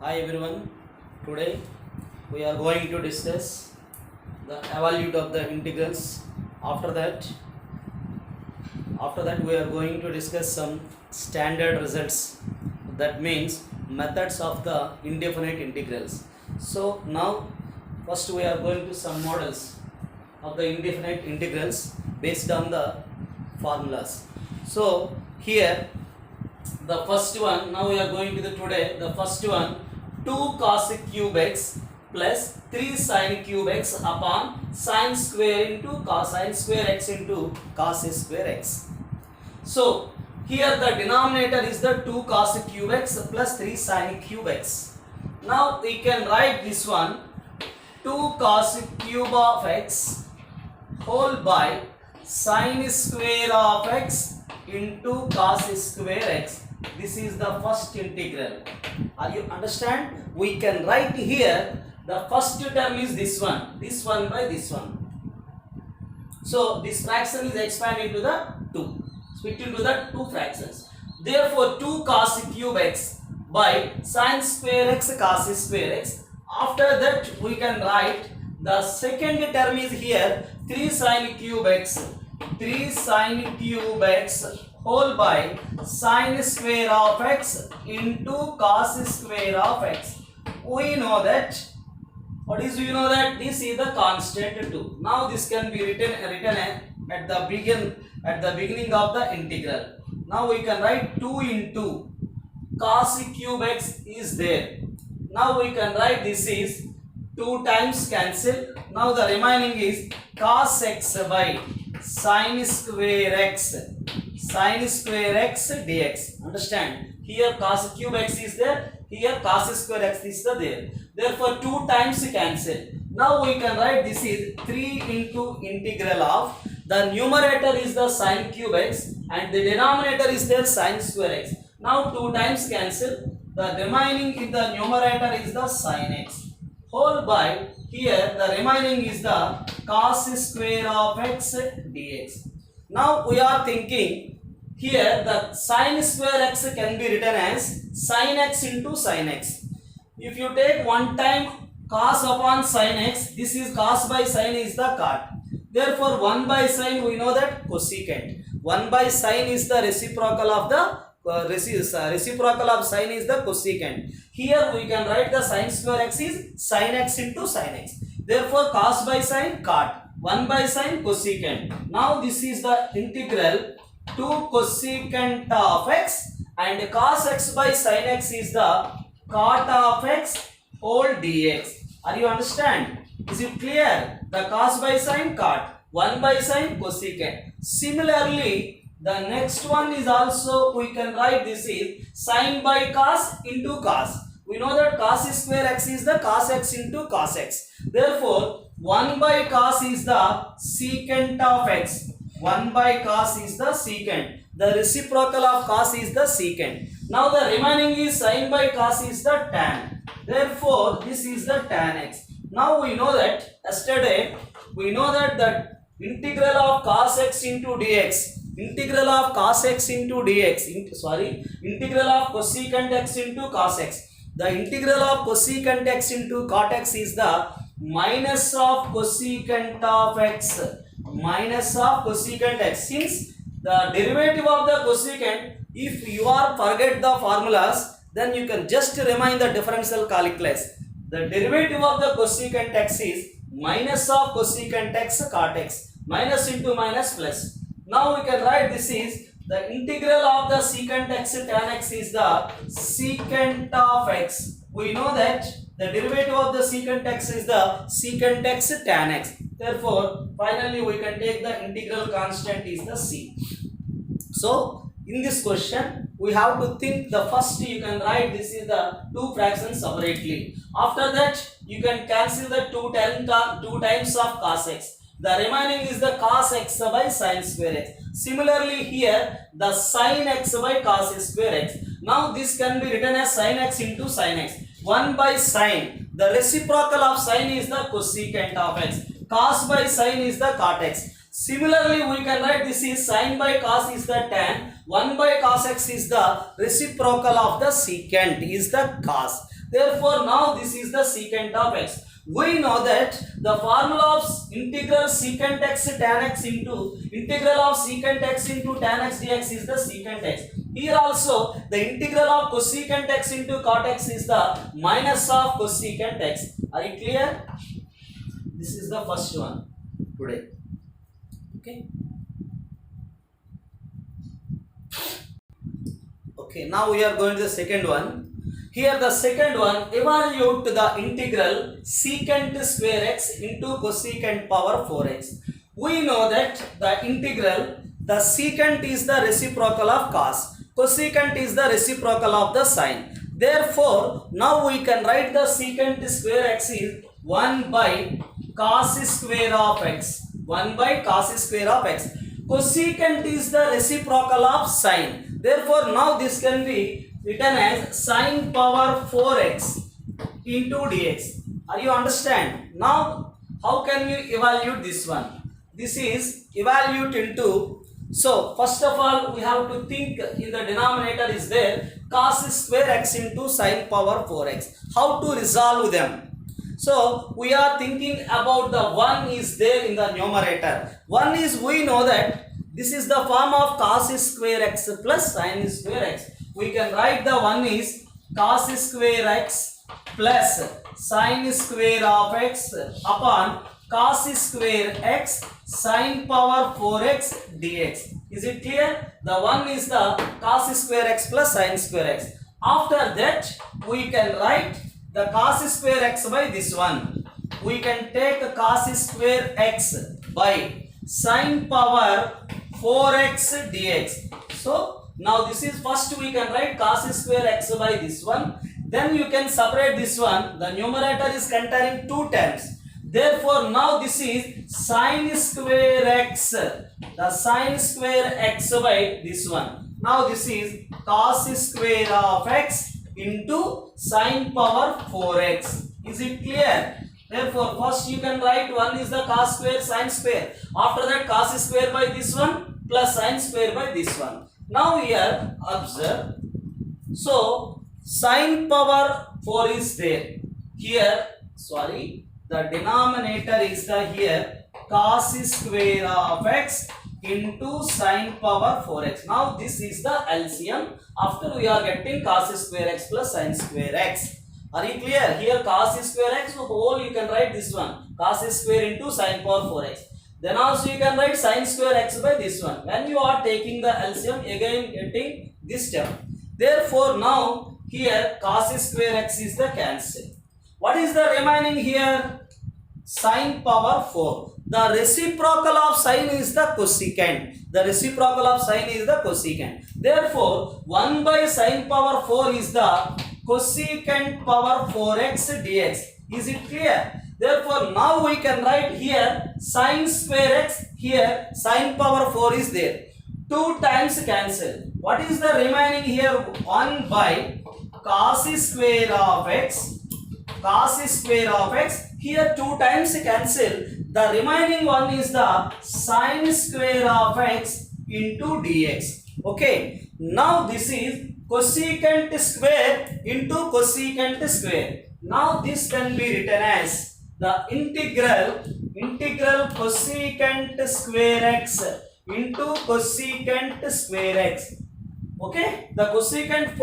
Hi everyone. Today we are going to discuss the evaluate of the integrals. After that we are going to discuss some standard results. That means methods of the indefinite integrals. So now first we are going to some models of the indefinite integrals based on the formulas. So here the first one, now we are going to the first one, 2 cos cube x plus 3 sin cube x upon sin square into cos x into cos square x. So here the denominator is the 2 cos cube x plus 3 sin cube x. Now we can write this one 2 cos cube of x whole by sin square of x into cos square x. This is the first integral. Are you understand? We can write here the first term is this one by this one. So this fraction is expanded into the 2, split into the 2 fractions. Therefore 2 cos cube x by sin square x cos square x. After that we can write the second term is here 3 sin cube x whole by sin square of x into cos square of x. We know that this is the constant 2. Now this can be written at the beginning of the integral. Now we can write 2 into cos cube x is there. Now we can write this is 2 times cancel. Now the remaining is cos x by sin square x dx. Understand? Here cos cube x is there, here cos square x is there. Therefore 2 times cancel. Now we can write this is 3 into integral of the numerator is the sin cube x and the denominator is there sin square x. Now 2 times cancel. The remaining in the numerator is the sin x whole by here the remaining is the cos square of x dx. Now we are thinking here the sin square x can be written as sin x into sin x. If you take one time cos upon sin x, this is cos by sin is the cot. Therefore 1 by sin we know that cosecant. 1 by sin is the reciprocal of the reciprocal of sin is the cosecant. Here we can write the sin square x is sin x into sin x. Therefore cos by sin cot, 1 by sin cosecant. Now this is the integral 2 cosecant of x and cos x by sin x is the cot of x whole dx. Are you understand? Is it clear? The cos by sin cot, 1 by sin cosecant. Similarly the next one is also we can write this is sin by cos into cos. We know that cos square x is the cos x into cos x. Therefore 1 by cos is the secant of x. 1 by cos is the secant. The reciprocal of cos is the secant. Now the remaining is sin by cos is the tan. Therefore this is the tan x. Now we know that yesterday we know that the integral of cos x into dx, integral of cos x into dx, integral of cosecant x into cos x. The integral of cosecant x into cot x is the minus of cosecant of x, minus of cosecant x. Since the derivative of the cosecant, if you are forget the formulas, then you can just remind the differential calculus. The derivative of the cosecant x is minus of cosecant x cot x, minus into minus plus. Now we can write this is the integral of the secant x tan x is the secant of x. We know that the derivative of the secant x is the secant x tan x. Therefore finally we can take the integral constant is the c. So in this question we have to think the first you can write this is the 2 fractions separately. After that you can cancel the 2 times of cos x. The remaining is the cos x by sin square x. Similarly here the sin x by cos square x. Now this can be written as sin x into sin x. 1 by sin, the reciprocal of sin is the cosecant of x. Cos by sin is the cot x. Similarly we can write this is sin by cos is the tan. 1 by cos x is the reciprocal of the secant is the cos. Therefore, now this is the secant of x. We know that the formula of integral secant x tan x into integral of secant x into tan x dx is the secant x. Here also the integral of cosecant x into cot x is the minus of cosecant x. Are you clear? This is the first one today. Okay. Okay, now we are going to the second one. Here the second one, evaluate the integral secant square x into cosecant power 4x. We know that the integral, the secant is the reciprocal of cos, cosecant is the reciprocal of the sine. Therefore, now we can write the secant square x is 1 by cos square of x. 1 by cos square of x. Cosecant is the reciprocal of sine. Therefore, now this can be written as sine power 4x into dx. Are you understand? Now, how can you evaluate this one? This is evaluate into, so first of all, we have to think in the denominator is there cos square x into sine power 4x. How to resolve them? So, we are thinking about the 1 is there in the numerator. 1 is, we know that this is the form of cos square x plus sine square x. We can write the 1 is cos square x plus sine square of x upon cos square x sine power 4x dx. Is it clear? The 1 is the cos square x plus sine square x. After that, we can write the cos square x by this one. We can take cos square x by sine power 4x dx. So, now this is first we can write cos square x by this one. Then you can separate this one. The numerator is containing 2 terms. Therefore, now this is sine square x. The sine square x by this one. Now this is cos square of x into sine power 4x. Is it clear? Therefore, first you can write 1 is the cos square sine square. After that, cos square by this one plus sine square by this one. Now here observe. So sine power 4 is there. Here, sorry, the denominator is the here cos square of x into sine power 4x. Now this is the LCM. After we are getting cos square x plus sine square x. Are you clear? Here cos square x, so whole you can write this one cos square into sine power 4x. Then also you can write sine square x by this one. When you are taking the LCM, again getting this term. Therefore, now here cos square x is the cancel. What is the remaining here? Sine power 4. The reciprocal of sine is the cosecant. The reciprocal of sine is the cosecant. Therefore, 1 by sine power 4 is the cosecant power 4x dx. Is it clear? Therefore, now we can write here sine square x, here sine power 4 is there. 2 times cancel. What is the remaining here? 1 by cos square of x. Cos square of x. Here 2 times cancel. The remaining one is the sine square of x into dx. Okay. Now this is cosecant square into cosecant square. Now this can be written as the integral cosecant square x into cosecant square x. Okay, the cosecant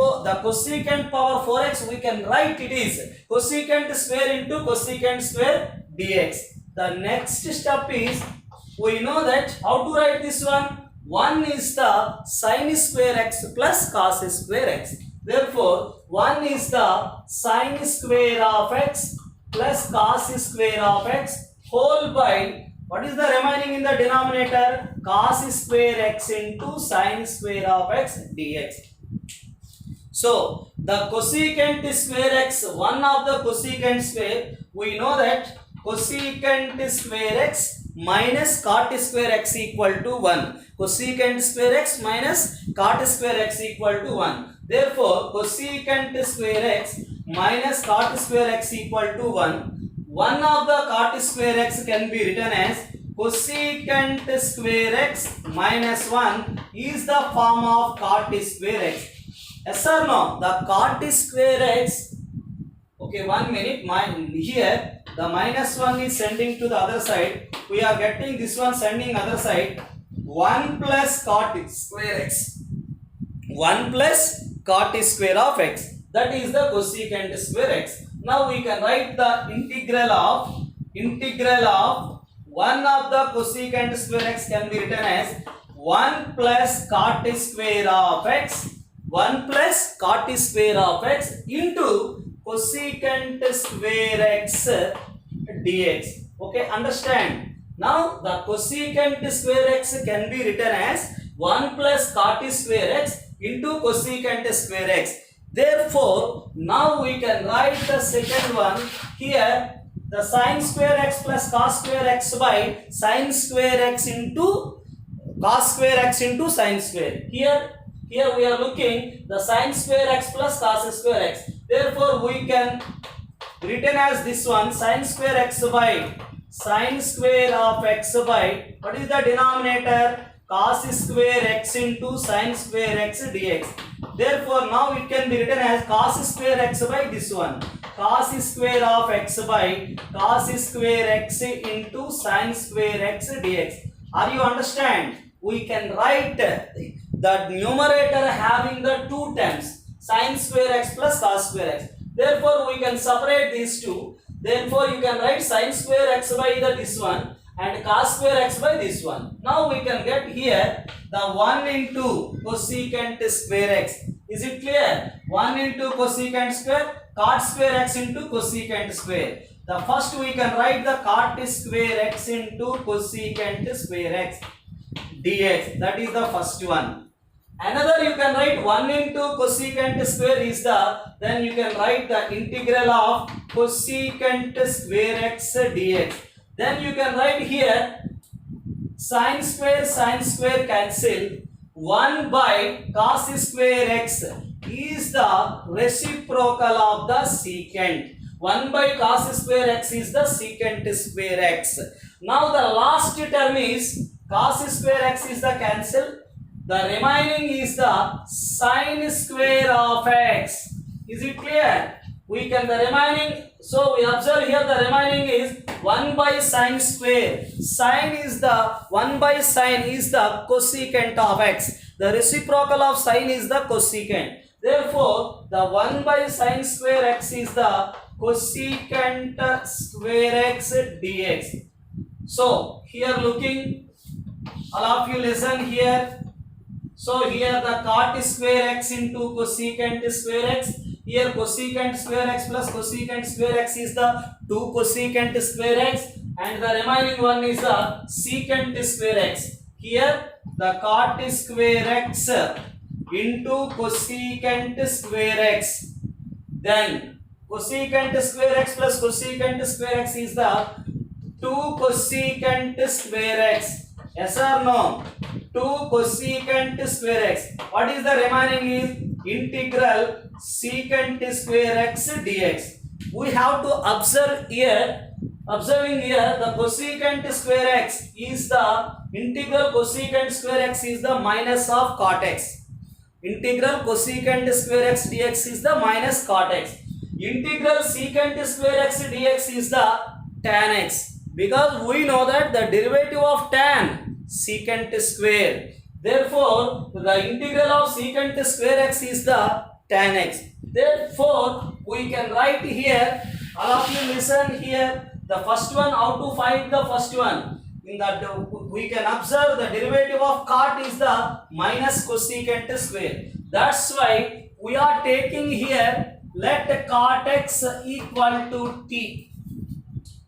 power 4x we can write it is cosecant square into cosecant square dx. The next step is, we know that how to write this one. 1 is the sine square x plus cos square x. Therefore, 1 is the sine square of x plus cos square of x whole by, what is the remaining in the denominator? Cos square x into sine square of x dx. So, the cosecant square x, one of the cosecant square, we know that cosecant square x minus cot square x equal to 1. Cosecant square x minus cot square x equal to 1. Therefore, cosecant square x minus cot square x equal to 1. One of the cot square x can be written as cosecant square x minus 1 is the form of cot square x. Yes or no? The cot square x Okay, 1 minute. Here the minus 1 is sending to the other side. We are getting this one sending other side. 1 plus cot square x. 1 plus cot square of x. That is the cosecant square x. Now we can write the integral of 1 of the cosecant square x can be written as 1 plus cot square of x. 1 plus cot square of x into cosecant square x dx. Okay, understand? Now the cosecant square x can be written as 1 plus cot square x into cosecant square x. Therefore, now we can write the second one here, the sin square x plus cos square x by sin square x into cos square x into sin square. Here we are looking the sin square x plus cos square x. Therefore, we can written as this one sin square x by sin square of x by, what is the denominator? Cos square x into sin square x dx. Therefore, now it can be written as cos square x by this one, cos square of x by cos square x into sin square x dx. Are you understand? We can write the numerator having the two terms, sin square x plus cos square x. Therefore, we can separate these two. Therefore, you can write sin square x by this one and cos square x by this one. Now we can get here the 1 into cosecant square x. Is it clear? 1 into cosecant square, cot square x into cosecant square. The first we can write the cot square x into cosecant square x dx. That is the first one. Another you can write 1 into cosecant square is the, then you can write the integral of cosecant square x dx. Then you can write here sin square cancel. 1 by cos square x is the reciprocal of the secant. 1 by cos square x is the secant square x. Now the last term is cos square x is the cancel. The remaining is the sin square of x. Is it clear? We can the remaining, so we observe here the remaining is 1 by sin square. Sin is the 1 by sin is the cosecant of x. The reciprocal of sin is the cosecant. Therefore, the 1 by sin square x is the cosecant square x dx. So here looking, all of you listen here. So here the cot square x into cosecant square x. Here cosecant square x plus cosecant square x is the 2 cosecant square x, and the remaining one is the secant square x. Here the cot square x into cosecant square x. Then cosecant square x plus cosecant square x is the 2 cosecant square x. Yes or no? 2 cosecant square x. What is the remaining is integral secant square x dx. We have to observe here, observing here the cosecant square x is the integral cosecant square x is the minus of cot x. Integral cosecant square x dx is the minus cot x. Integral secant square x dx is the tan x, because we know that the derivative of tan secant square. Therefore, the integral of secant square x is the tan x. Therefore, we can write here, all of you listen here, the first one, how to find the first one. In that we can observe the derivative of cot is the minus cosecant square. That's why we are taking here, let cot x equal to t.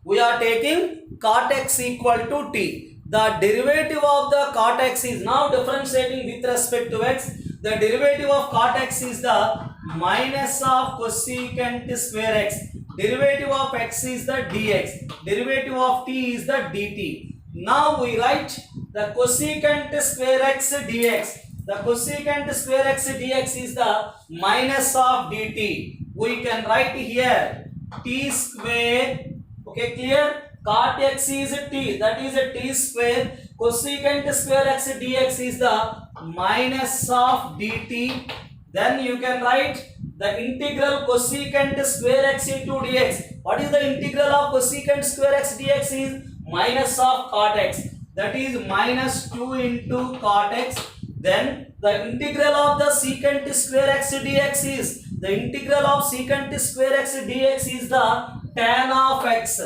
We are taking cot x equal to t. The derivative of the cot x is now differentiating with respect to x. The derivative of cot x is the minus of cosecant square x. Derivative of x is the dx. Derivative of t is the dt. Now we write the cosecant square x dx. The cosecant square x dx is the minus of dt. We can write here t square. Okay, clear? Cot x is t, that is a t square. Cosecant square x dx is the minus of dt. Then you can write the integral cosecant square x into dx. What is the integral of cosecant square x dx? Is minus of cot x, that is minus 2 into cot x. Then the integral of the secant square x dx is, the integral of secant square x dx is the tan of x.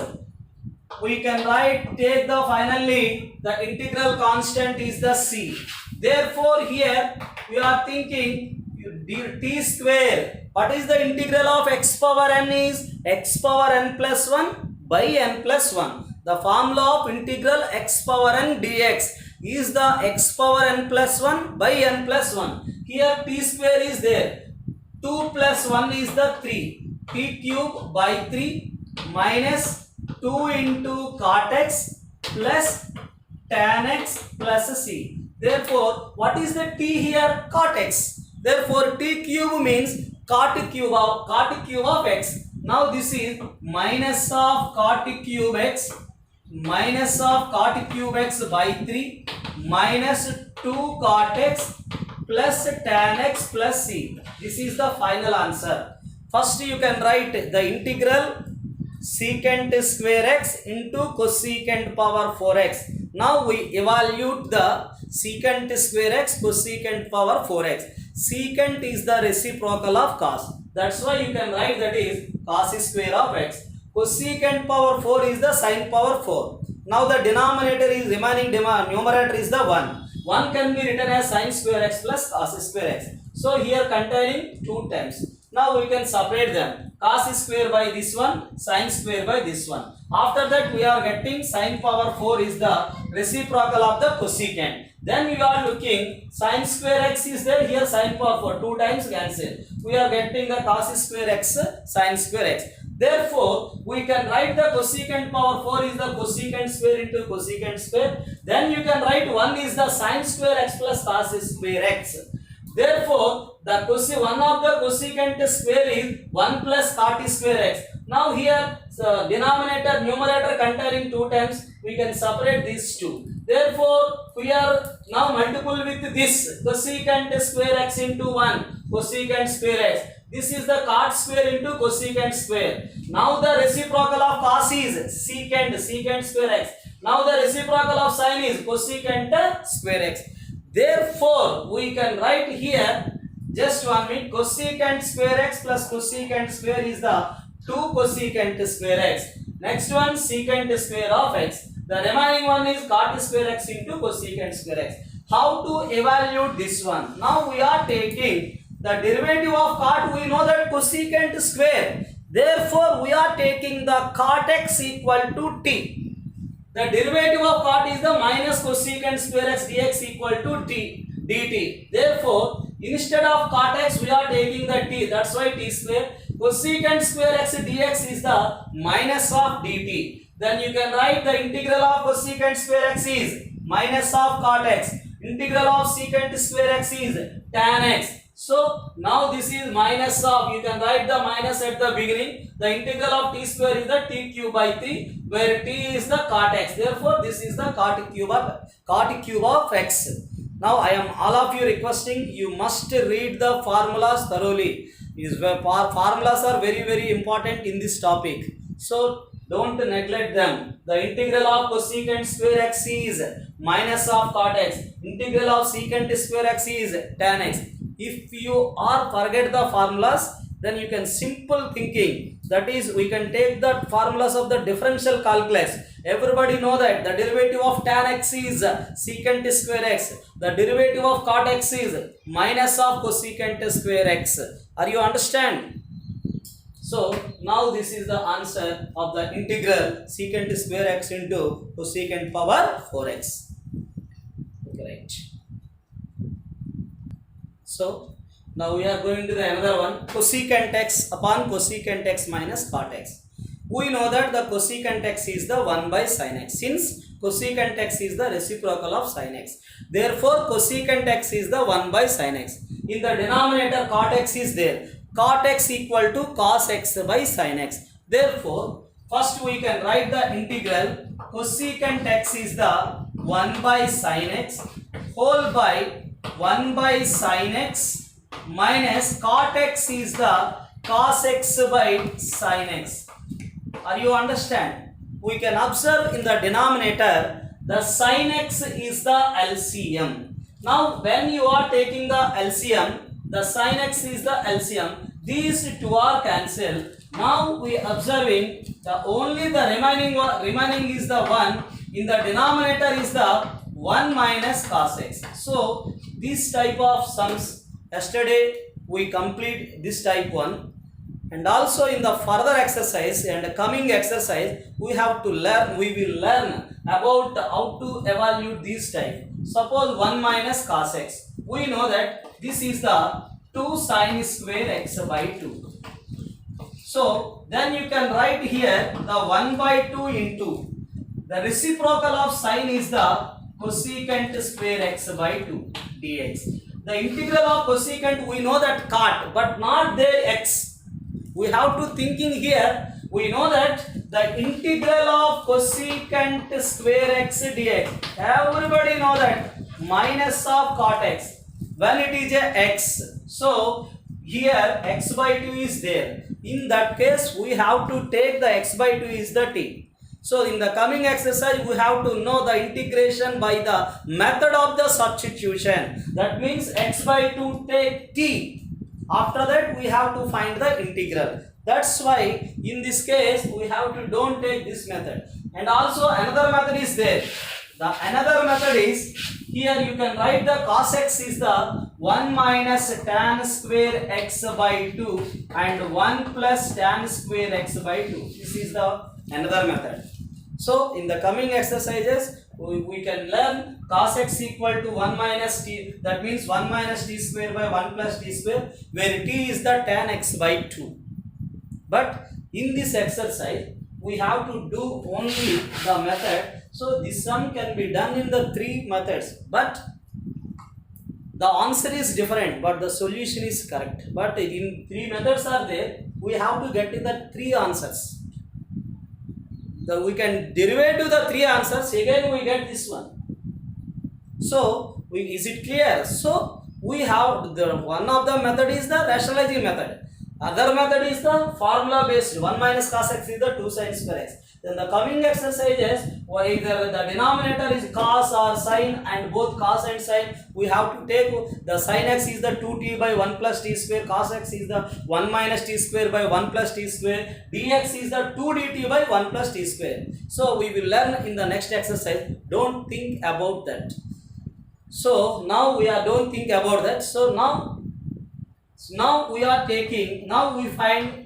We can write, take the finally the integral constant is the c. Therefore here we are thinking t square. What is the integral of x power n? Is x power n plus 1 by n plus 1. The formula of integral x power n dx is the x power n plus 1 by n plus 1. Here t square is there. 2 plus 1 is the 3. T cube by 3 minus 2 into cot x plus tan x plus c. Therefore, what is the t here? Cot x. Therefore, t cube means cot cube of x. Now this is minus of cot cube x, minus of cot cube x by 3 minus 2 cot x plus tan x plus c. This is the final answer. First you can write the integral secant square x into cosecant power 4x. Now we evaluate the secant square x cosecant power 4x. Secant is the reciprocal of cos. That's why you can write that is cos square of x. Cosecant power 4 is the sin power 4. Now the denominator is remaining, numerator is the 1. 1 can be written as sin square x plus cos square x. So here containing 2 times. Now we can separate them. Cos square by this one, sin square by this one. After that we are getting sin power 4 is the reciprocal of the cosecant. Then we are looking sin square x is there, here sin power 4, 2 times cancel. We are getting the cos square x sin square x. Therefore, we can write the cosecant power 4 is the cosecant square into cosecant square. Then you can write 1 is the sin square x plus cos square x. Therefore, the one of the cosecant square is 1 plus cot square x. Now here denominator numerator containing 2 times, we can separate these two. Therefore, we are now multiple with this cosecant square x into 1 cosecant square x. This is the cot square into cosecant square. Now the reciprocal of cos is secant square x. Now the reciprocal of sin is cosecant square x. Therefore, we can write here, just 1 minute, cosecant square x plus cosecant square is the 2 cosecant square x. Next one secant square of x. The remaining one is cot square x into cosecant square x. How to evaluate this one? Now we are taking the derivative of cot. We know that cosecant square. Therefore, we are taking the cot x equal to t. The derivative of cot is the minus cosecant square x dx equal to t dt. Therefore, instead of cot x we are taking the t. That's why t square. Cosecant square x dx is the minus of dt. Then you can write the integral of cosecant square x is minus of cot x. Integral of secant square x is tan x. So now this is minus of, you can write the minus at the beginning. The integral of t square is the t cube by 3, where t is the cot x. Therefore, this is the cot cube of x. Now I am all of you requesting, you must read the formulas thoroughly. Formulas are very important in this topic. So don't neglect them. The integral of cosecant square x is minus of cot x. Integral of secant square x is tan x. If you are forget the formulas, then you can simple thinking, that is we can take the formulas of the differential calculus. Everybody know that the derivative of tan x is secant square x. The derivative of cot x is minus of cosecant square x. Are you understand? So now this is the answer of the integral secant square x into cosecant power 4x. Right. So now we are going to the another one, cosecant x upon cosecant x minus cot x. We know that the cosecant x is the 1 by sin x, since cosecant x is the reciprocal of sin x. Therefore, cosecant x is the 1 by sin x. In the denominator cot x is there. Cot x equal to cos x by sin x. Therefore, first we can write the integral cosecant x is the 1 by sin x whole by 1 by sin x minus cot x is the cos x by sin x. Are you understand? We can observe in the denominator the sin x is the LCM. Now when you are taking the LCM, the sin x is the LCM. These two are cancelled. Now we observing the only the remaining is the 1. In the denominator is the 1 minus cos x. So this type of sums, yesterday we complete this type 1. And also in the further exercise and coming exercise, we will learn about how to evaluate this type. Suppose 1 minus cos x. We know that this is the 2 sin square x by 2. So then you can write here the 1 by 2 into the reciprocal of sin is the cosecant square x by 2 dx. The integral of cosecant we know that cot, but not their x. We have to thinking here. We know that the integral of cosecant square x dx. Everybody know that minus of cot x when it is a x. So here x by 2 is there. In that case we have to take the x by 2 is the t. So in the coming exercise we have to know the integration by the method of the substitution. That means x by 2 take t. After that we have to find the integral. That's why in this case we have to don't take this method. And also another method is there. The another method is here you can write the cos x is the 1 minus tan square x by 2 and 1 plus tan square x by 2. This is the another method. So in the coming exercises we can learn cos x equal to 1 minus t, that means 1 minus t square by 1 plus t square, where t is the tan x by 2. But in this exercise we have to do only the method. So this sum can be done in the 3 methods, but the answer is different, but the solution is correct. But in 3 methods are there, we have to get in the 3 answers. We can derive to the 3 answers, again we get this one. So is it clear? So we have the one of the method is the rationalizing method. Other method is the formula based. 1 minus cos x is the 2 sin square x. Then the coming exercises, either the denominator is cos or sin, and both cos and sin, we have to take the sin x is the 2t by 1 plus t square, cos x is the 1 minus t square by 1 plus t square, dx is the 2 dt by 1 plus t square. So we will learn in the next exercise. Don't think about that. So now we are don't think about that. So now we are taking, now we find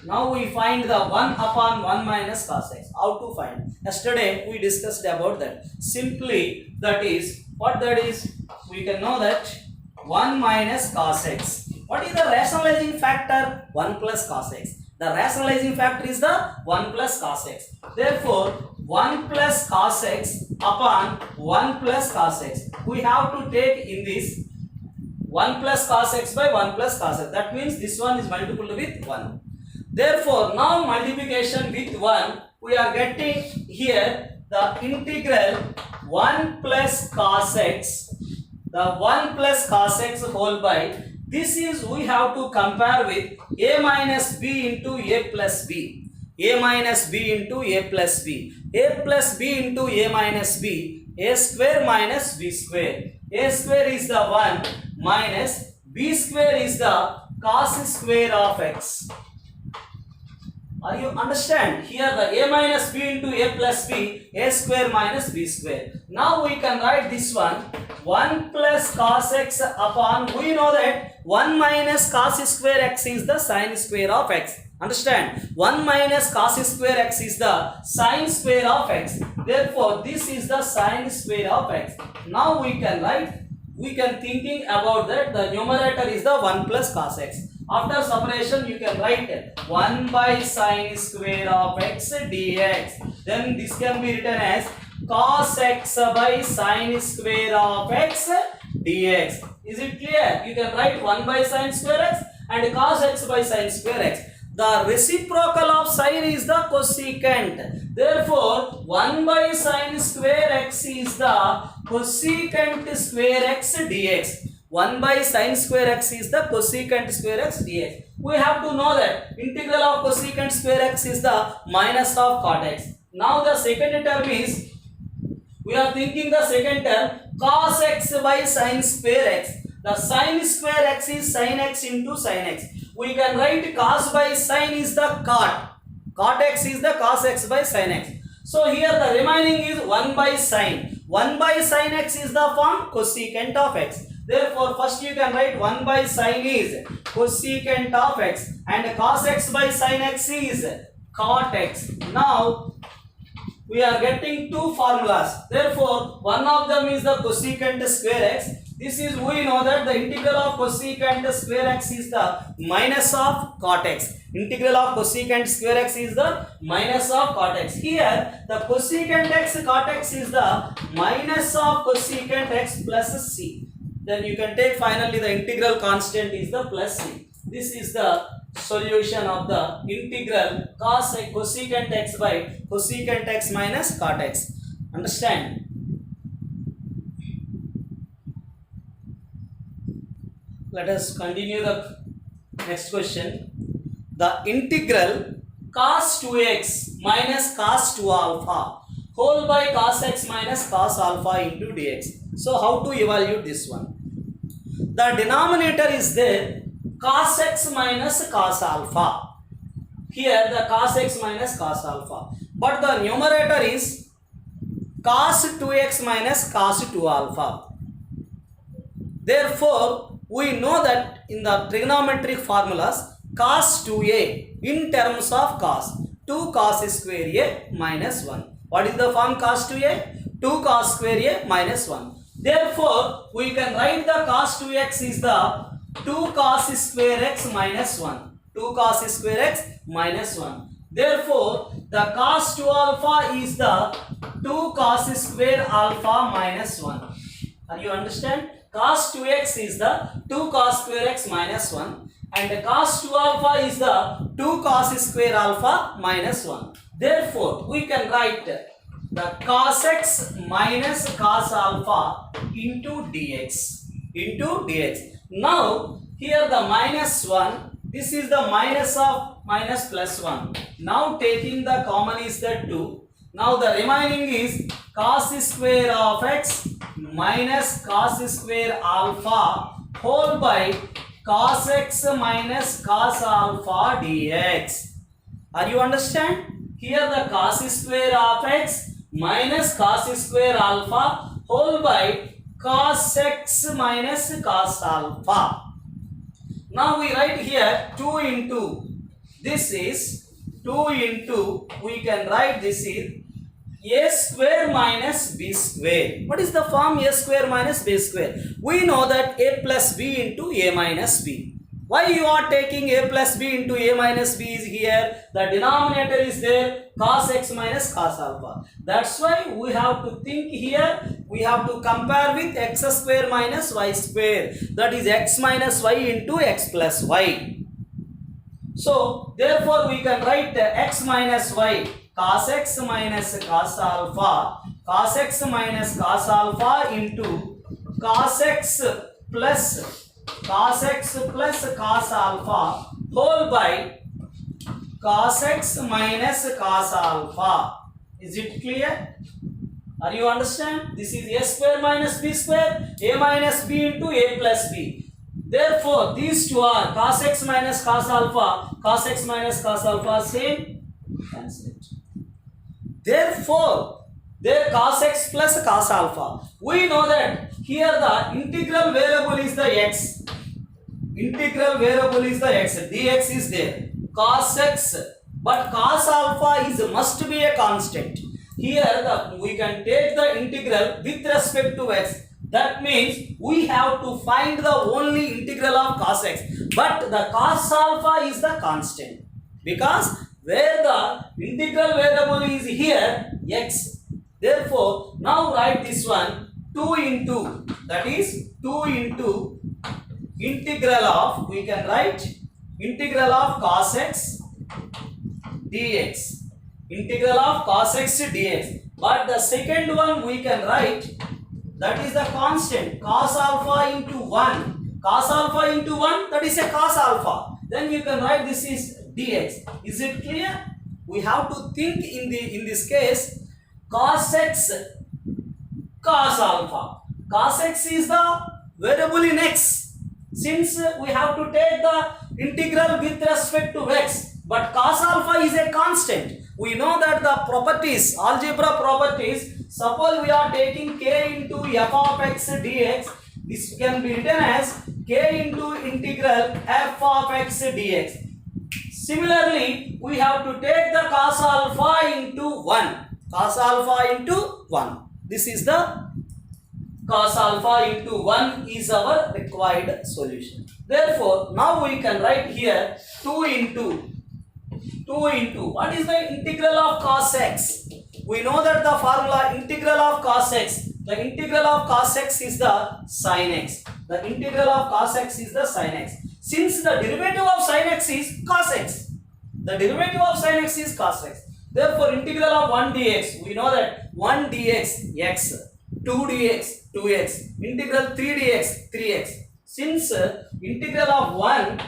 the 1 upon 1 minus cos x. How to find? Yesterday we discussed about that. Simply that is, what that is, we can know that 1 minus cos x. What is the rationalizing factor? 1 plus cos x. The rationalizing factor is the 1 plus cos x. Therefore 1 plus cos x upon 1 plus cos x. We have to take in this 1 plus cos x by 1 plus cos x. That means this one is multiplied with 1. Therefore, now multiplication with 1, we are getting here the integral 1 plus cos x, the 1 plus cos x whole by, this is we have to compare with a minus b into a plus b, a minus b into a plus b, a plus b into a minus b, a square minus b square, a square is the 1 minus b square is the cos square of x. Are you understand? Here the a minus b into a plus b, a square minus b square. Now we can write this one 1 plus cos x upon, we know that 1 minus cos square x is the sin square of x. Understand? 1 minus cos square x is the sin square of x. Therefore this is the sin square of x. Now we can write, we can thinking about that the numerator is the 1 plus cos x. After separation you can write 1 by sin square of x dx. Then this can be written as cos x by sin square of x dx. Is it clear? You can write 1 by sin square x and cos x by sin square x. The reciprocal of sin is the cosecant. Therefore 1 by sin square x is the cosecant square x dx. 1 by sin square x is the cosecant square x dx. We have to know that integral of cosecant square x is the minus of cot x. Now the second term is, we are thinking the second term cos x by sin square x. The sin square x is sin x into sin x. We can write cos by sin is the cot. Cot x is the cos x by sin x. So here the remaining is 1 by sin. 1 by sin x is the form cosecant of x. Therefore, first you can write 1 by sin is cosecant of x and cos x by sin x is cot x. Now, we are getting two formulas. Therefore, one of them is the cosecant square x. This is, we know that the integral of cosecant square x is the minus of cot x. Integral of cosecant square x is the minus of cot x. Here, the cosecant x cot x is the minus of cosecant x plus c. Then you can take finally the integral constant is the plus c. This is the solution of the integral cosecant x by cosecant x minus cot x. Understand? Let us continue the next question. The integral cos 2x minus cos 2 alpha whole by cos x minus cos alpha into dx. So how to evaluate this one? The denominator is there cos x minus cos alpha. Here the cos x minus cos alpha. But the numerator is cos 2x minus cos 2 alpha. Therefore, we know that in the trigonometric formulas cos 2a in terms of cos 2 cos square a minus 1. What is the form cos 2a? 2 cos square a minus 1. Therefore, we can write the cos 2x is the 2 cos square x minus 1. 2 cos square x minus 1. Therefore, the cos 2 alpha is the 2 cos square alpha minus 1. Are you understand? Cos 2x is the 2 cos square x minus 1 and the cos 2 alpha is the 2 cos square alpha minus 1. Therefore, we can write the cos x minus cos alpha into dx. Now, here the minus 1, this is the minus of minus plus 1. Now, taking the common is the 2. Now, the remaining is cos square of x minus cos square alpha whole by cos x minus cos alpha dx. Are you understand? Here the cos square of x minus cos square alpha whole by cos x minus cos alpha. Now we write here 2 into, this is 2 into, we can write this is a square minus b square. What is the form a square minus b square? We know that a plus b into a minus b. Why you are taking a plus b into a minus b is here? The denominator is there cos x minus cos alpha. That's why we have to think here, we have to compare with x square minus y square. That is x minus y into x plus y. So therefore we can write x minus y cos x minus cos alpha, cos x minus cos alpha into cos x plus cos alpha whole by cos x minus cos alpha. Is it clear? Are you understand? This is a square minus b square, a minus b into a plus b. Therefore, these two are cos x minus cos alpha, cos x minus cos alpha same. Cancel it. Therefore, there cos x plus cos alpha. We know that here the integral variable is the x. Integral variable is the x. Dx is there. Cos x. But cos alpha is must be a constant. Here we can take the integral with respect to x. That means we have to find the only integral of cos x. But the cos alpha is the constant. Because where the integral variable is here, x. Therefore, now write this one 2 into, that is 2 into integral of, we can write integral of cos x dx. Integral of cos x dx. But the second one we can write that is the constant. Cos alpha into 1. Cos alpha into 1, that is a cos alpha. Then you can write this is dx. Is it clear? We have to think in this case cos x cos alpha. Cos x is the variable in x. Since we have to take the integral with respect to x, but cos alpha is a constant. We know that the properties, algebra properties, suppose we are taking k into f of x dx, this can be written as k into integral f of x dx. Similarly, we have to take the cos alpha into 1. Cos alpha into 1. This is the cos alpha into 1 is our required solution. Therefore, now we can write here 2 into what is the integral of cos x? We know that the formula integral of cos x. The integral of cos x is the sin x. The integral of cos x is the sin x. Since the derivative of sin x is cos x. The derivative of sin x is cos x. Therefore, integral of 1 dx. We know that 1 dx x. 2 dx 2x. Integral 3 dx 3x. Since integral of 1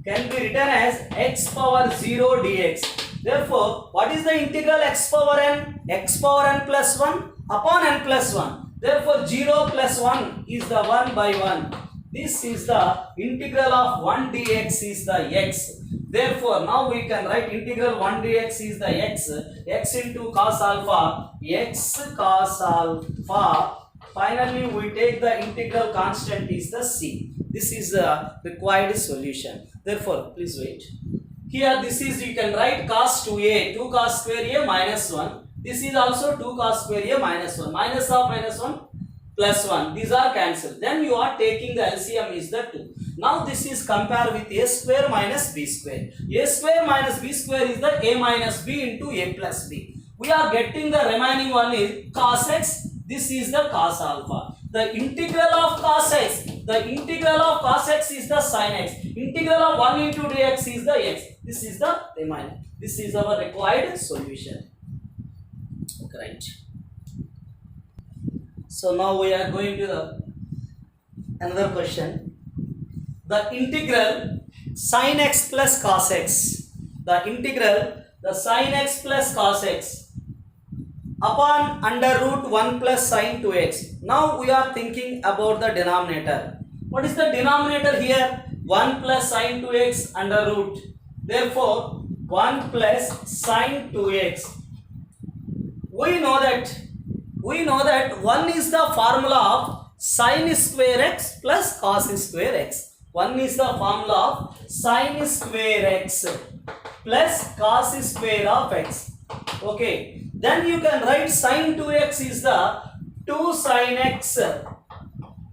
can be written as x power 0 dx. Therefore, what is the integral x power n? X power n plus 1 upon n plus 1. Therefore, 0 plus 1 is the 1 by 1. This is the integral of 1 dx is the x. Therefore, now we can write integral 1 dx is the x into cos alpha, x cos alpha. Finally, we take the integral constant is the c. This is the required solution. Therefore, please wait. Here, this is you can write cos 2a, 2 cos square a minus 1. This is also 2 cos square a minus 1. Minus of minus 1 plus 1. These are cancelled. Then you are taking the LCM is the 2. Now this is compared with a square minus b square. A square minus b square is the a minus b into a plus b. We are getting the remaining one is cos x. This is the cos alpha. The integral of cos x. The integral of cos x is the sin x. Integral of 1 into dx is the x. This is the remaining. This is our required solution. Okay, right. So now we are going to the another question. The integral sin x plus cos x. The integral the sin x plus cos x upon under root 1 plus sin 2x. Now we are thinking about the denominator. What is the denominator here? 1 plus sin 2x under root. Therefore, 1 plus sin 2x. We know that 1 is the formula of sin square x plus cos square x. 1 is the formula of sin square x plus cos square of x. Okay. Then you can write sin 2x is the 2 sin x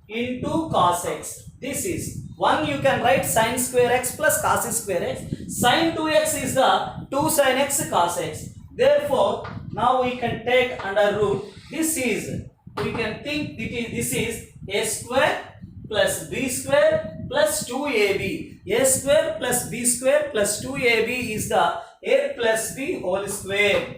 into cos x. This is 1 you can write sin square x plus cos square x. Sin 2x is the 2 sin x cos x. Therefore, now we can take under root. This is, we can think this is a square plus b square plus 2ab. A square plus b square plus 2ab is the a plus b whole square.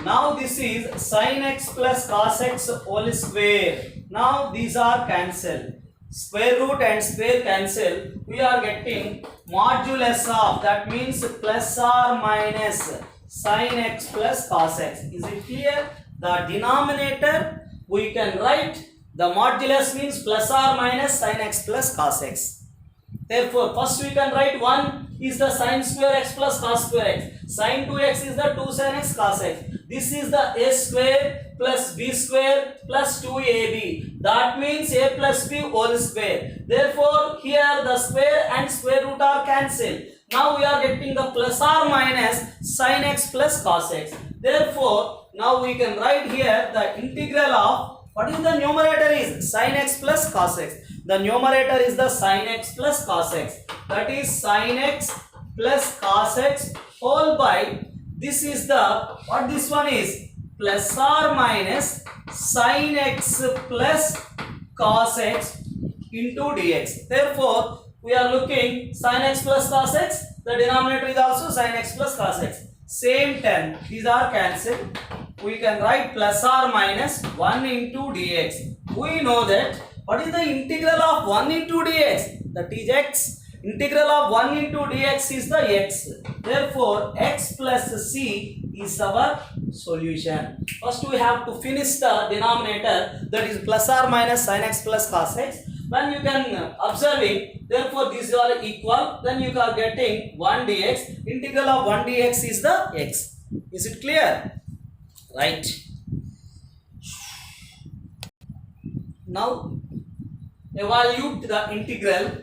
Now this is sin x plus cos x whole square. Now these are cancelled. Square root and square cancel. We are getting modulus of, that means plus or minus sin x plus cos x. Is it clear? The denominator we can write the modulus means plus or minus sin x plus cos x. Therefore, first we can write 1 is the sin square x plus cos square x. Sin 2x is the 2 sin x cos x. This is the a square plus b square plus 2ab. That means a plus b whole square. Therefore, here the square and square root are cancelled. Now we are getting the plus or minus sin x plus cos x. Therefore, now we can write here the integral of, what is the numerator is sin x plus cos x. The numerator is the sin x plus cos x. That is sin x plus cos x whole by, this is the, what this one is, plus or minus sin x plus cos x into dx. Therefore, we are looking sin x plus cos x. The denominator is also sin x plus cos x. Same term. These are cancelled. we can write plus or minus 1 into dx. We know that what is the integral of 1 into dx? That is x. Integral of 1 into dx is the x. Therefore, x plus c is our solution. First we have to finish the denominator, that is plus or minus sin x plus cos x. When you can observe it, therefore these are equal, then you are getting 1 dx. Integral of 1 dx is the x. Is it clear? Right. Now evaluate the integral.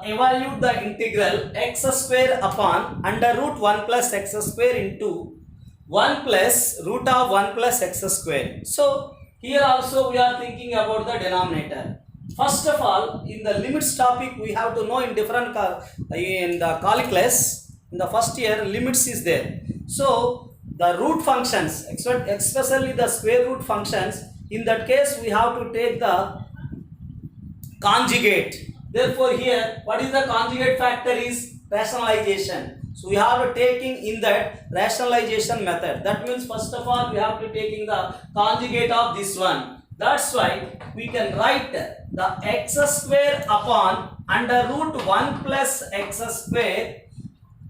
Evaluate the integral x square upon under root 1 plus x square into 1 plus root of 1 plus x square. So here also we are thinking about the denominator. First of all, in the limits topic we have to know in different in the calculus, in the first year limits is there. So the root functions, especially the square root functions, in that case we have to take the conjugate. Therefore here what is the conjugate factor is rationalization. So we have taking in that rationalization method. That means first of all we have to taking the conjugate of this one. That's why we can write the x square upon under root 1 plus x square.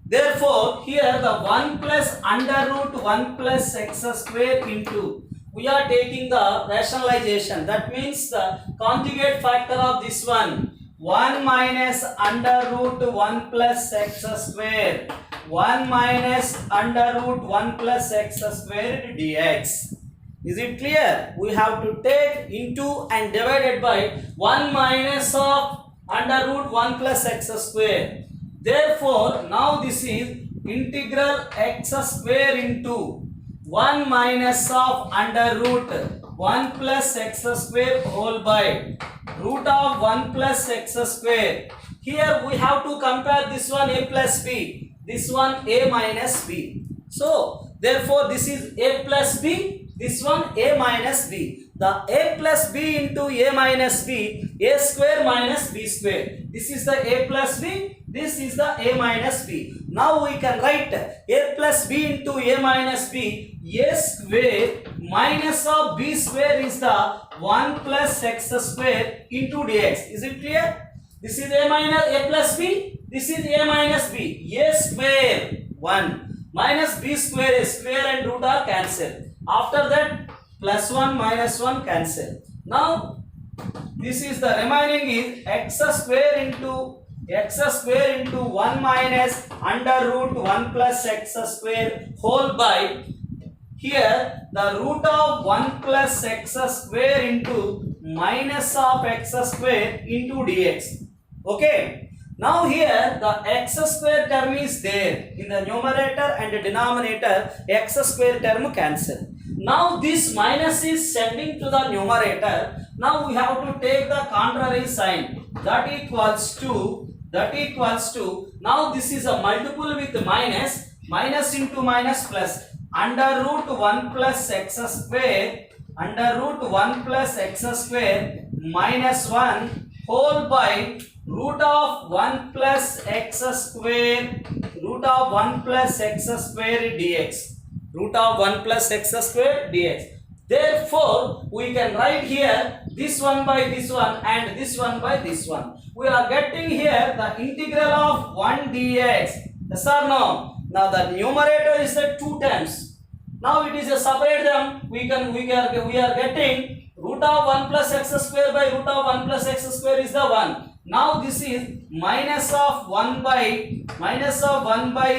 Therefore here the 1 plus under root 1 plus x square into, we are taking the rationalization. That means the conjugate factor of this one, 1 minus under root 1 plus x square, 1 minus under root 1 plus x square dx. Is it clear? We have to take into and divided by 1 minus of under root 1 plus x square. Therefore, now this is integral x square into 1 minus of under root 1 plus x square whole by root of 1 plus x square. Here we have to compare this one a plus b, this one a minus b. So therefore this is a plus b, this one a minus b. The a plus b into a minus b, a square minus b square. This is the a plus b, this is the a minus b. Now we can write a plus b into a minus b, a square minus of b square is the 1 plus x square into dx. Is it clear? This is a minus a plus b, this is a minus b, a square 1 minus b square, a square and root are cancelled. After that plus 1 minus 1 cancel. Now this is the remaining is x square into 1 minus under root 1 plus x square whole by, here the root of 1 plus x square into minus of x square into dx. Okay. Now here the x square term is there in the numerator and the denominator, x square term cancel. Now this minus is sending to the numerator. Now we have to take the contrary sign, that equals to, now this is a multiple with minus, minus into minus plus, under root 1 plus x square, under root 1 plus x square minus 1 whole by root of 1 plus x square, root of 1 plus x square dx. Root of 1 plus x square dx. Therefore, we can write here this one by this one and this one by this one. We are getting here the integral of 1 dx. Yes or no? Now the numerator is the 2 terms. Now it is a separate them. We are getting root of 1 plus x square by root of 1 plus x square is the 1. Now this is minus of 1 by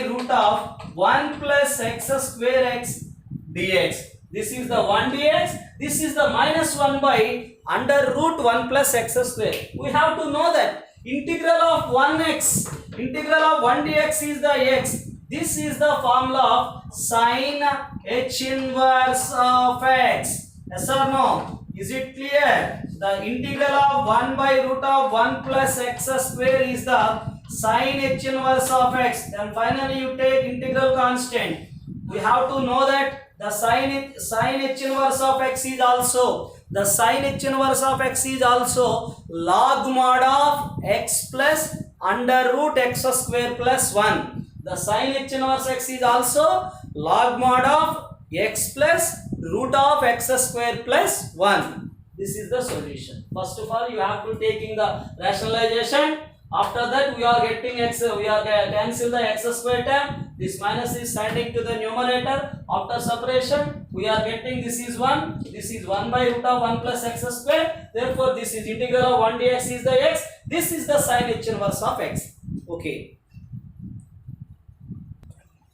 root of 1 plus x square x dx. This is the 1 dx. This is the minus 1 by under root 1 plus x square. We have to know that integral of 1x, integral of 1 dx is the x. This is the formula of sin h inverse of x. Yes or no? Is it clear? The integral of 1 by root of 1 plus x square is the sin h inverse of x. Then finally you take integral constant. We have to know that the sin h inverse of x is also, the sin h inverse of x is also log mod of x plus under root x square plus 1. The sin h inverse x is also log mod of x plus root of x square plus 1. This is the solution. First of all, you have to take in the rationalization. After that, we are getting x, we are cancel the x square term. This minus is sending to the numerator. After separation, we are getting this is 1. This is 1 by root of 1 plus x square. Therefore, this is integral of 1 dx is the x. This is the sin h inverse of x. Okay.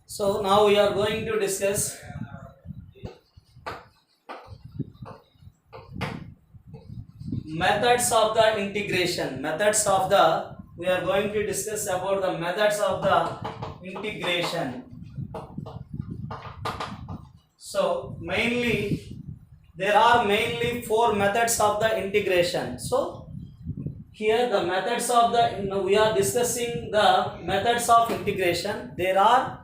So now we are going to discuss methods of the integration. We are going to discuss about the methods of the integration. So mainly there are mainly 4 methods of the integration. So here the methods of the, we are discussing the methods of integration. There are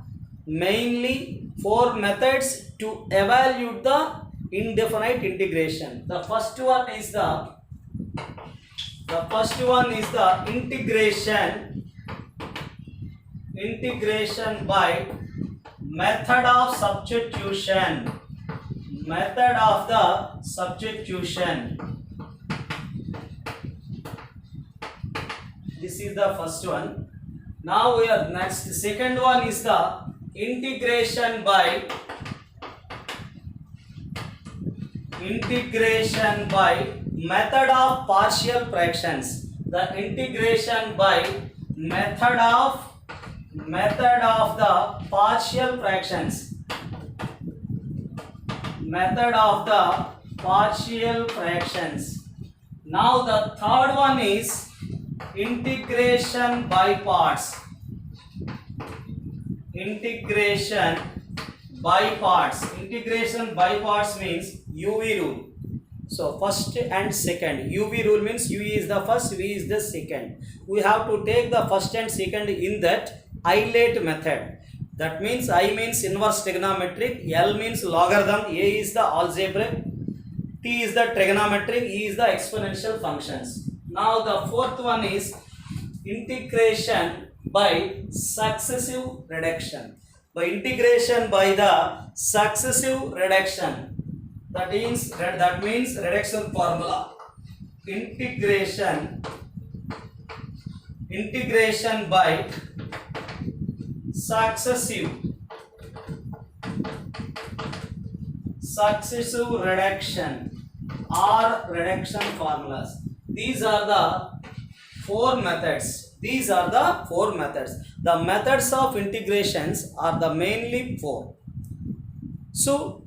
mainly 4 methods to evaluate the indefinite integration. The first one is the integration by method of substitution. Method of the substitution. This is the first one. Now we are next. Second one is the integration by method of partial fractions. The integration by method of the partial fractions. Method of the partial fractions. Now the third one is integration by parts. Integration by parts means UV rule. So first and second. UV rule means U is the first, V is the second. We have to take the first and second in that isolate method. That means I means inverse trigonometric, L means logarithm, A is the algebraic, T is the trigonometric, E is the exponential functions. Now the fourth one is integration by successive reduction. By integration by the successive reduction. That means reduction formula. Integration by successive reduction or reduction formulas. These are the 4 methods. The methods of integrations are the mainly 4. So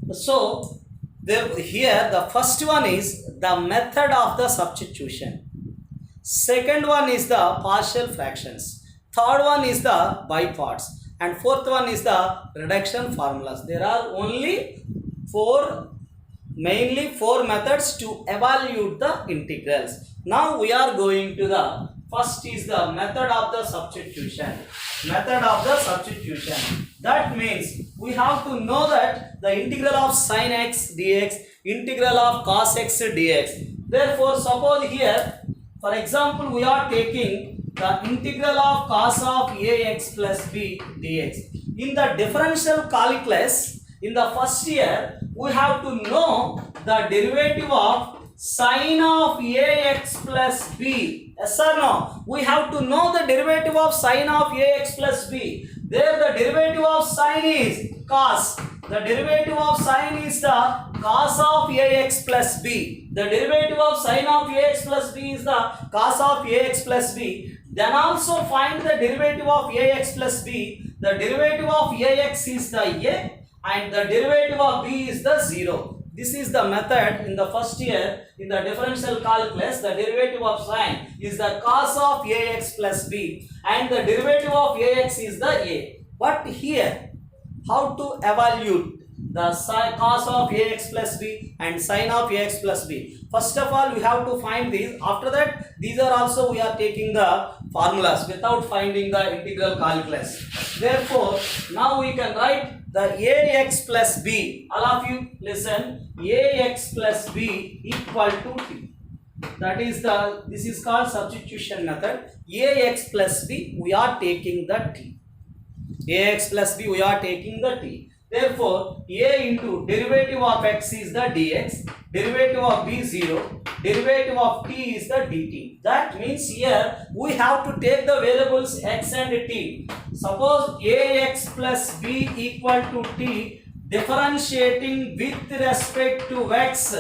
here the first one is the method of the substitution. Second one is the partial fractions. Third one is the by parts. And fourth one is the reduction formulas. There are only mainly 4 methods to evaluate the integrals. Now we are going to the first is the method of the substitution. That means we have to know that the integral of sin x dx, integral of cos x dx. Therefore, suppose here, for example, we are taking the integral of cos of ax plus b dx. In the differential calculus, in the first year, we have to know the derivative of sin of ax plus b. Yes or no? We have to know the derivative of sin of ax plus b. There the derivative of sin is cos. The derivative of sin is the cos of ax plus b. The derivative of sin of ax plus b is the cos of ax plus b. Then also find the derivative of ax plus b. The derivative of ax is the a and the derivative of b is the 0. This is the method in the first year in the differential calculus. The derivative of sin is the cos of ax plus b and the derivative of ax is the a. But here, how to evaluate the cos of ax plus b and sin of ax plus b? First of all, we have to find these. After that, these are also we are taking the formulas without finding the integral calculus. Therefore, now we can write the ax plus b. All of you listen. Ax plus b equal to t. This is called substitution method. Ax plus b, we are taking the t. ax plus b, we are taking the t. Therefore, a into derivative of x is the dx, derivative of b 0, derivative of t is the dt. That means here we have to take the variables x and t. Suppose ax plus b equal to t, differentiating with respect to x.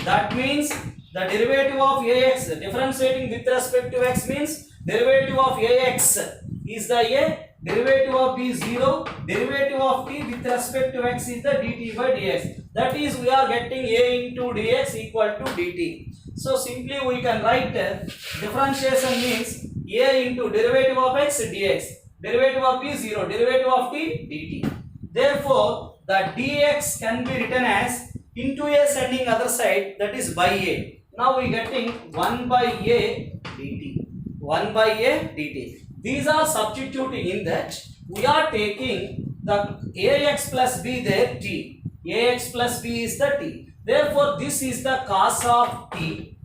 That means the derivative of ax, differentiating with respect to x means derivative of ax is the a, derivative of b 0, derivative of t with respect to x is the dt by dx. That is, we are getting a into dx equal to dt. So simply we can write differentiation means a into derivative of x dx, derivative of b 0, derivative of t dt. Therefore, the dx can be written as into a sending other side, that is by a. Now we getting 1 by a dt, 1 by a dt. These are substituting in that we are taking the ax plus b there t, ax plus b is the t. Therefore, this is the cos of t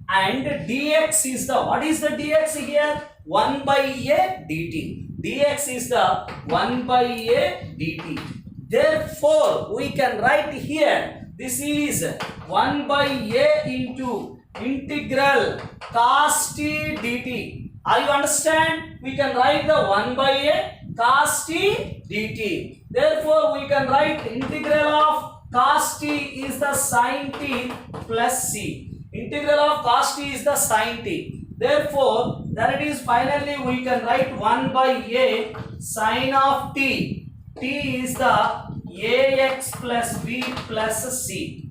and dx is the, what is the dx here? 1 by a dt. Dx is the 1 by a dt. Therefore, we can write here, this is 1 by a into integral cos t dt. Are you understand? We can write the 1 by a cos t dt. Therefore, we can write integral of cos t is the sin t plus c. Integral of cos t is the sin t. Therefore, that it is finally we can write 1 by a sin of t. T is the ax plus b plus c.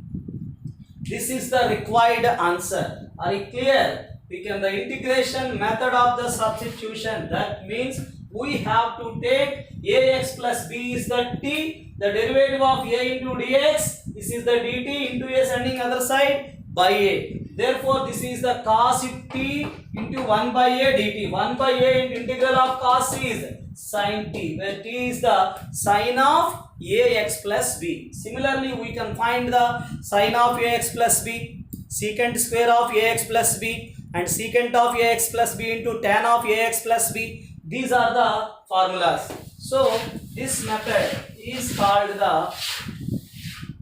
This is the required answer. Are you clear? We can the integration method of the substitution. That means we have to take ax plus b is the t, the derivative of a into dx. This is the dt into a sending other side by a. Therefore, this is the cos t into 1 by a dt. 1 by a into integral of cos is sin t, where t is the sin of ax plus b. Similarly, we can find the sin of ax plus b, secant square of ax plus b, and secant of ax plus b into tan of ax plus b. These are the formulas. So, this method is called the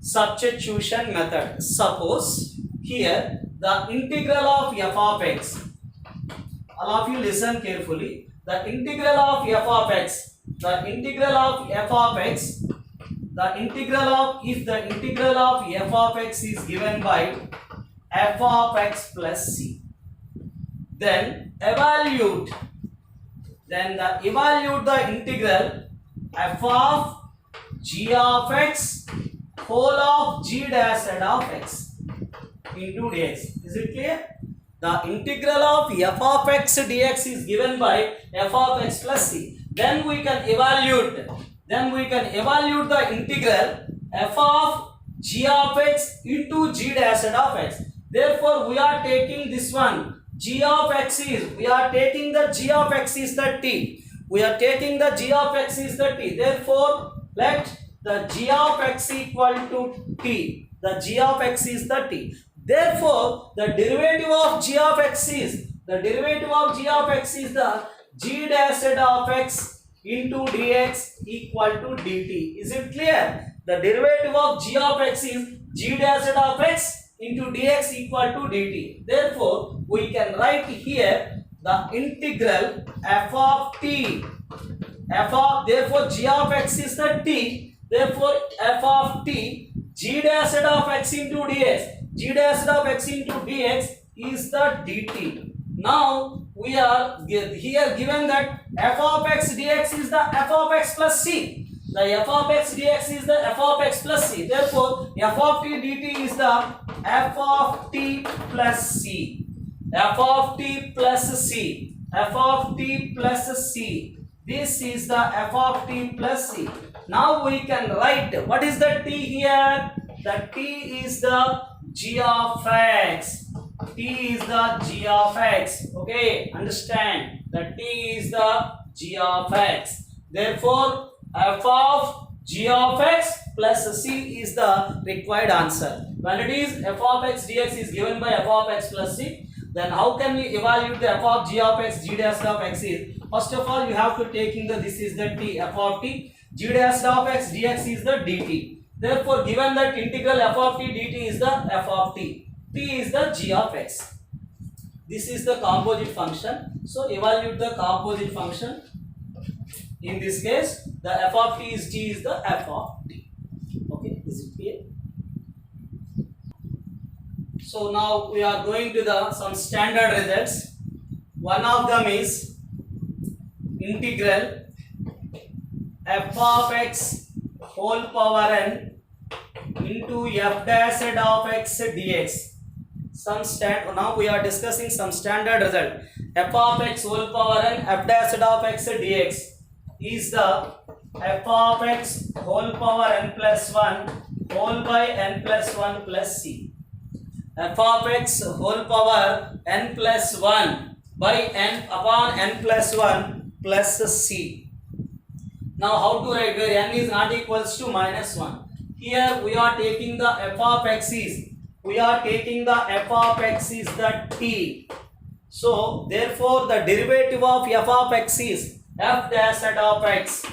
substitution method. Suppose here the integral of f of x, all of you listen carefully, the integral of f of x, the integral of f of x, the integral of, if the integral of f of x is given by f of x plus c, then evaluate the integral f of g of x whole of g dash z of x into dx. Is it clear? The integral of f of x dx is given by f of x plus c. Then we can evaluate the integral f of g of x into g dash z of x. Therefore, we are taking this one. G of x is, we are taking the g of x is the t. We are taking the g of x is the t. Therefore, let the g of x equal to t. The g of x is the t. Therefore, the derivative of g of x is, the g dash z of x into dx equal to dt. Is it clear? The derivative of g of x is g dash z of x into dx equal to dt. Therefore, we can write here the integral f of t, therefore g of x is the t, therefore f of t, g dash z of x into dx, g dash z of x into dx is the dt. Now we are here given that f of x dx is the f of x plus c. The f of x dx is the f of x plus c. Therefore, f of t dt is the f of t plus c. F of t plus c. F of t plus c. This is the f of t plus c. Now we can write, what is the t here? The t is the g of x. T is the g of x. Okay, understand? The t is the g of x. Therefore, f of g of x plus c is the required answer. When it is f of x dx is given by f of x plus c, Then how can we evaluate the f of g of x? G dash of x is, first of all you have to take in the, this is the t, f of t, g dash of x, dx is the dt. Therefore given that integral f of t dt is the f of t, t is the g of x. This is the composite function. So evaluate the composite function. In this case the f of t is g is the f of t. Okay, is it clear? So now we are going to the some standard results. One of them is integral f of x whole power n into f dash of x dx. Now we are discussing some standard result. F of x whole power n f dash of x dx is the f of x whole power n plus 1 whole by n plus 1 plus c. F of x whole power n plus 1 by n upon n plus 1 plus c. Now how to write where n is not equals to minus 1? Here we are taking the f of x is, the t. So therefore the derivative of f of x is f dash of x,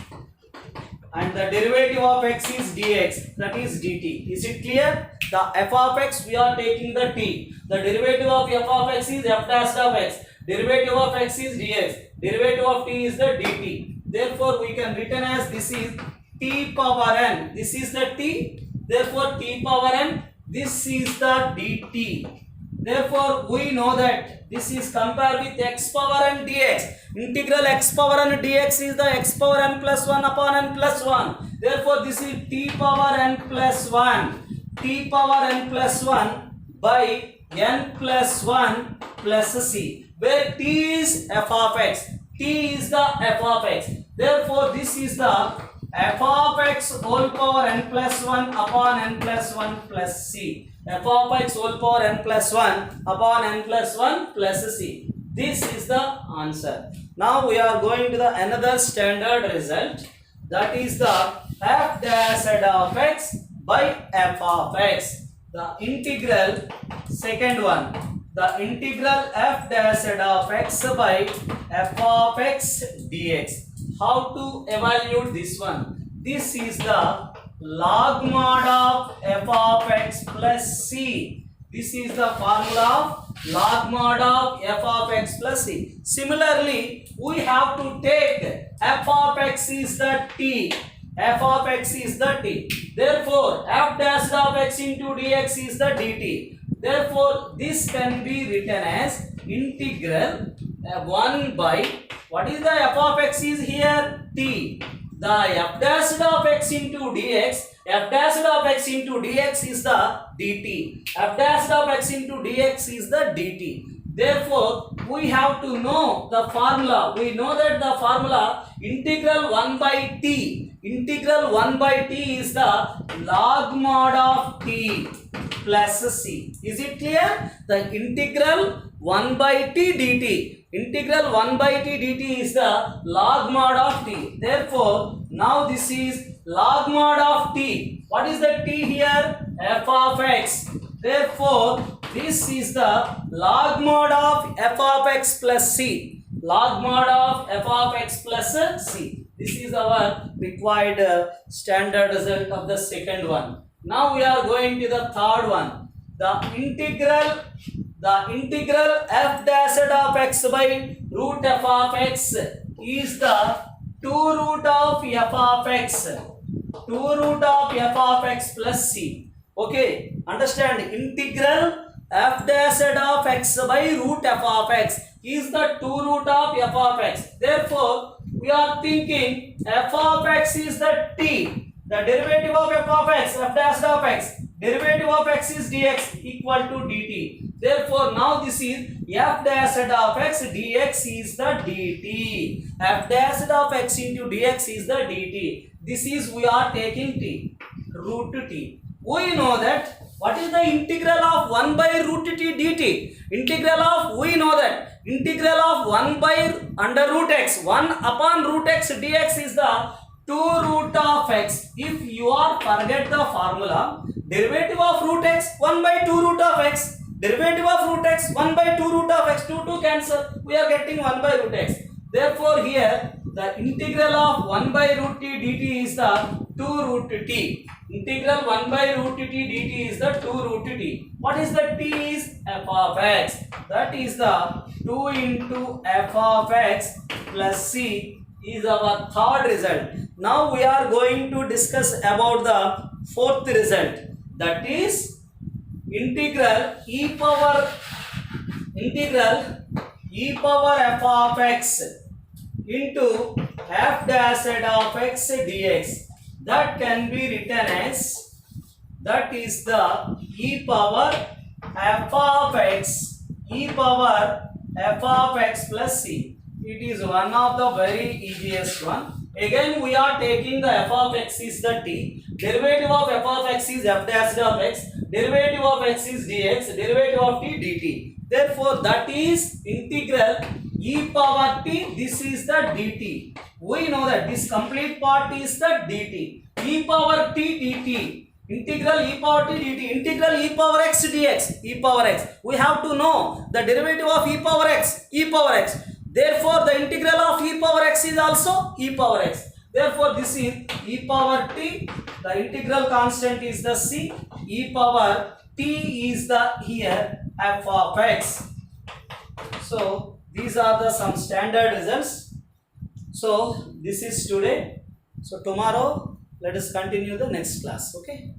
and the derivative of x is dx, that is dt. Is it clear? The f of x we are taking the t. The derivative of f of x is f dash of x. Derivative of x is dx. Derivative of t is the dt. Therefore we can written as this is t power n. This is the t. Therefore t power n. This is the dt. Therefore we know that this is compared with x power n dx. Integral x power n dx is the x power n plus 1 upon n plus 1. Therefore this is t power n plus 1. T power n plus 1 by n plus 1 plus c, where t is f of x. T is the f of x. Therefore this is the f of x whole power n plus 1 upon n plus 1 plus c. F of x whole power n plus 1 upon n plus 1 plus c. This is the answer. Now we are going to the another standard result, that is the f dash of x by f of x. The integral, second one, the integral f dash of x by f of x dx. How to evaluate this one? This is the log mod of f of x plus c. This is the formula of log mod of f of x plus c. Similarly, we have to take f of x is the t. F of x is the t. Therefore, f dash of x into dx is the dt. Therefore, this can be written as integral 1 by, what is the f of x is here? T. The f dash of x into dx, f dash of x into dx is the dt. F dash of x into dx is the dt. Therefore, we have to know the formula. We know that the formula integral 1 by t. Integral 1 by t is the log mod of t plus c. Is it clear? The integral 1 by t dt. Integral 1 by t dt is the log mod of t. Therefore, now this is log mod of t. What is the t here? F of x. Therefore, this is the log mod of f of x plus c. Log mod of f of x plus c. This is our required standard result of the second one. Now we are going to the third one. The integral f dash of x by root f of x is the 2 root of f of x. 2 root of f of x plus c. Okay, understand, integral f dash of x by root f of x is the 2 root of f of x. Therefore, we are thinking f of x is the t. The derivative of f of x, f dash of x, derivative of x is dx equal to dt. Therefore, now this is f dash of x dx is the dt. F dash of x into dx is the dt. This is we are taking t, root t. We know that what is the integral of 1 by root t dt? Integral of, we know that integral of 1 by under root x, 1 upon root x dx is the 2 root of x. If you are forget the formula, derivative of root x, 1 by 2 root of x. Derivative of root x, 1 by 2 root of x, 2 cancel. We are getting 1 by root x. Therefore, here the integral of 1 by root t dt is the 2 root t. Integral 1 by root t dt is the 2 root t. What is the t is f of x. That is the 2 into f of x plus c is our third result. Now we are going to discuss about the fourth result. That is integral e power f of x into f dash of x dx. That can be written as, that is the e power f of x plus c. It is one of the very easiest one. Again we are taking the f of x is the t, derivative of f of x is f dash of x, derivative of x is dx, derivative of t dt. Therefore that is integral e power t, this is the dt. We know that this complete part is the dt. E power t dt, integral e power t dt, integral e power x dx, e power x. We have to know the derivative of e power x. Therefore the integral of e power x is also e power x. Therefore this is e power t, the integral constant is the c, e power t is the here f of x. So these are the some standard results. So this is today. So tomorrow let us continue the next class. Okay.